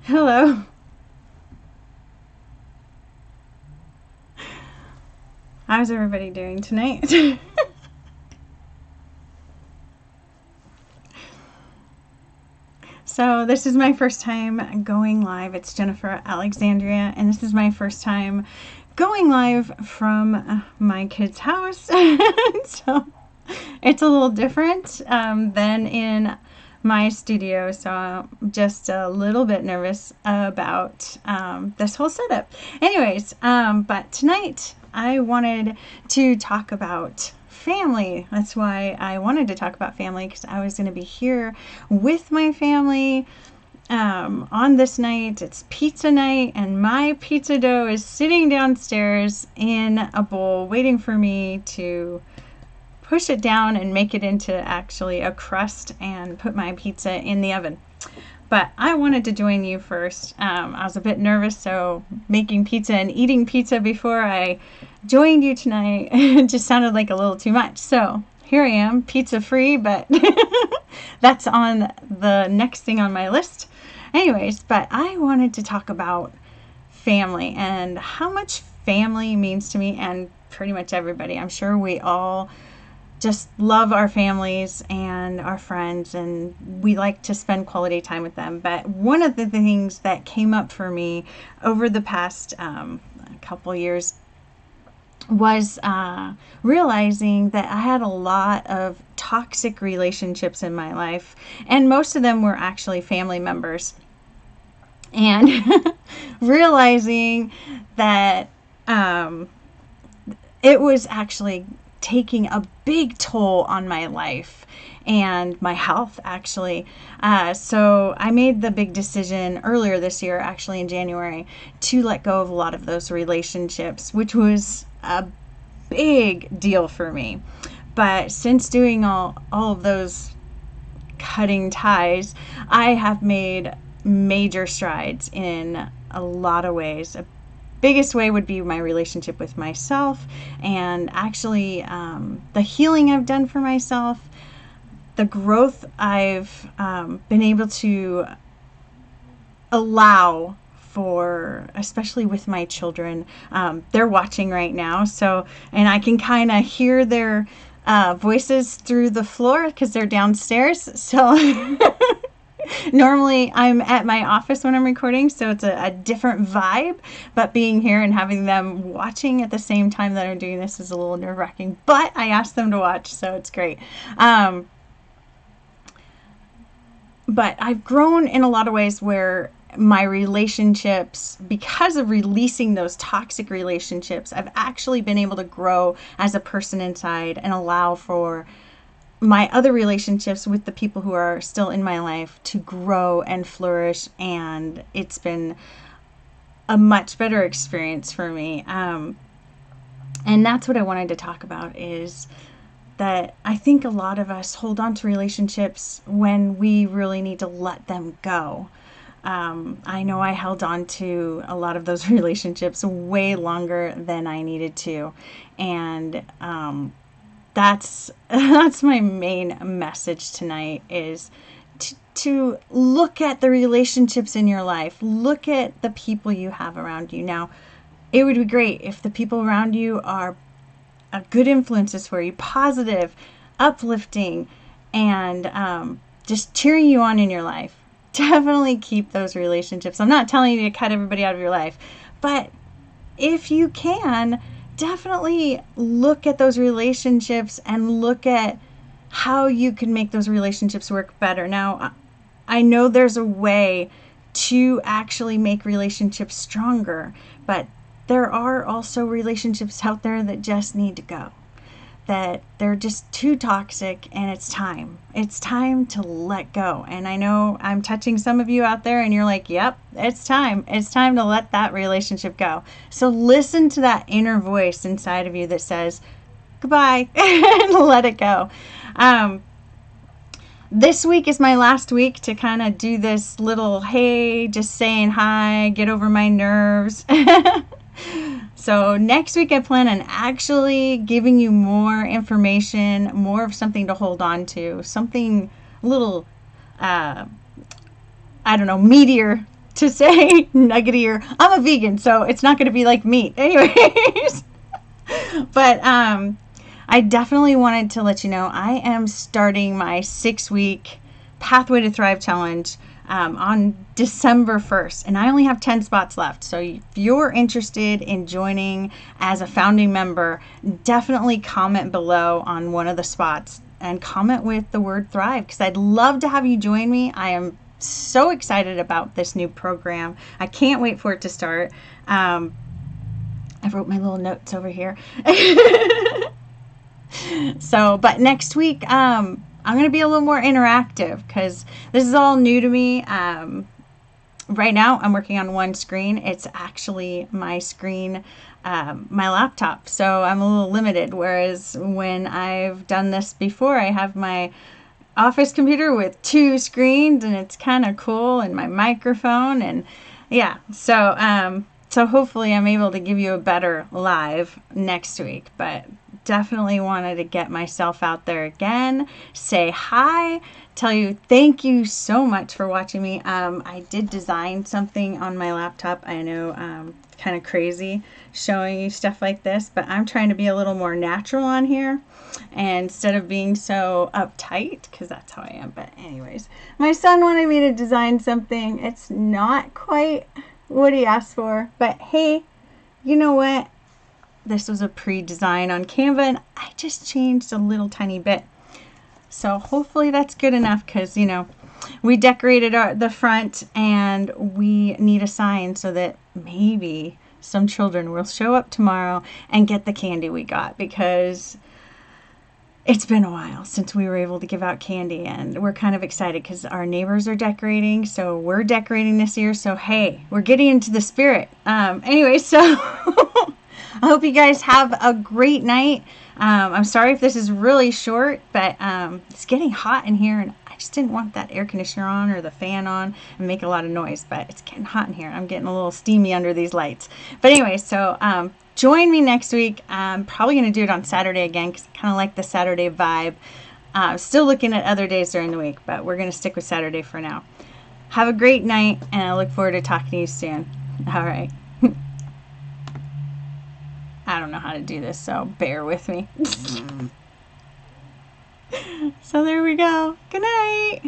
Hello. How's everybody doing tonight? So, this is my first time going live. It's Jennifer Alexandria, and this is my first time going live from my kid's house. So, it's a little different than in my studio, so I'm just a little bit nervous about this whole setup. Anyways, but tonight I wanted to talk about family. That's why I wanted to talk about family, because I was going to be here with my family on this night. It's pizza night, and my pizza dough is sitting downstairs in a bowl waiting for me to push it down and make it into actually a crust and put my pizza in the oven. But I wanted to join you first. I was a bit nervous, so making pizza and eating pizza before I joined you tonight just sounded like a little too much. So here I am, pizza free, but that's on the next thing on my list. Anyways, but I wanted to talk about family and how much family means to me and pretty much everybody. I'm sure we all just love our families and our friends, and we like to spend quality time with them. But one of the things that came up for me over the past couple years was realizing that I had a lot of toxic relationships in my life, and most of them were actually family members. And realizing that it was actually taking a big toll on my life and my health, actually. So I made the big decision earlier this year, actually in January, to let go of a lot of those relationships, which was a big deal for me. But since doing all of those cutting ties, I have made major strides in a lot of ways. Biggest way would be my relationship with myself, and actually the healing I've done for myself, the growth I've been able to allow for, especially with my children. They're watching right now, so, and I can kind of hear their voices through the floor because they're downstairs. So normally I'm at my office when I'm recording, so it's a different vibe, but being here and having them watching at the same time that I'm doing this is a little nerve-wracking, but I asked them to watch, so it's great. But I've grown in a lot of ways where my relationships, because of releasing those toxic relationships, I've actually been able to grow as a person inside and allow for my other relationships with the people who are still in my life to grow and flourish, and it's been a much better experience for me. And that's what I wanted to talk about, is that I think a lot of us hold on to relationships when we really need to let them go. I know I held on to a lot of those relationships way longer than I needed to, and that's my main message tonight, is to look at the relationships in your life. Look at the people you have around you. Now, it would be great if the people around you are good influences for you, positive, uplifting, and just cheering you on in your life. Definitely keep those relationships. I'm not telling you to cut everybody out of your life, but if you can, definitely look at those relationships and look at how you can make those relationships work better. Now, I know there's a way to actually make relationships stronger, but there are also relationships out there that just need to go, that they're just too toxic, and it's time. It's time to let go. And I know I'm touching some of you out there, and you're like, yep, it's time. It's time to let that relationship go. So listen to that inner voice inside of you that says, goodbye, and let it go. This week is my last week to kind of do this little, hey, just saying hi, get over my nerves. So next week I plan on actually giving you more information, more of something to hold on to, something a little I don't know, meatier to say, nuggetier. I'm a vegan, so it's not going to be like meat. Anyways, but I definitely wanted to let you know I am starting my 6-week Pathway to Thrive challenge on December 1st, and I only have 10 spots left. So if you're interested in joining as a founding member, definitely comment below on one of the spots and comment with the word thrive, because I'd love to have you join me. I am so excited about this new program. I can't wait for it to start. I wrote my little notes over here. So, but next week, I'm going to be a little more interactive because this is all new to me. Right now, I'm working on one screen. It's actually my screen, my laptop. So I'm a little limited. Whereas when I've done this before, I have my office computer with 2 screens, and it's kind of cool, and my microphone, and yeah. So hopefully I'm able to give you a better live next week. But definitely wanted to get myself out there again, say hi, tell you thank you so much for watching me. I did design something on my laptop. I know, kind of crazy showing you stuff like this, but I'm trying to be a little more natural on here, and instead of being so uptight, because that's how I am. But anyways, my son wanted me to design something. It's not quite what he asked for, but hey, you know what? This was a pre-design on Canva, and I just changed a little tiny bit. So hopefully that's good enough, because, you know, we decorated the front, and we need a sign so that maybe some children will show up tomorrow and get the candy we got, because it's been a while since we were able to give out candy, and we're kind of excited because our neighbors are decorating, so we're decorating this year. So hey, we're getting into the spirit. Anyway, so I hope you guys have a great night. I'm sorry if this is really short, but it's getting hot in here, and I just didn't want that air conditioner on or the fan on and make a lot of noise, but it's getting hot in here. I'm getting a little steamy under these lights. But anyway, so join me next week. I'm probably going to do it on Saturday again, because I kind of like the Saturday vibe. Still looking at other days during the week, but we're going to stick with Saturday for now. Have a great night, and I look forward to talking to you soon. All right. I don't know how to do this, so bear with me. So there we go. Good night.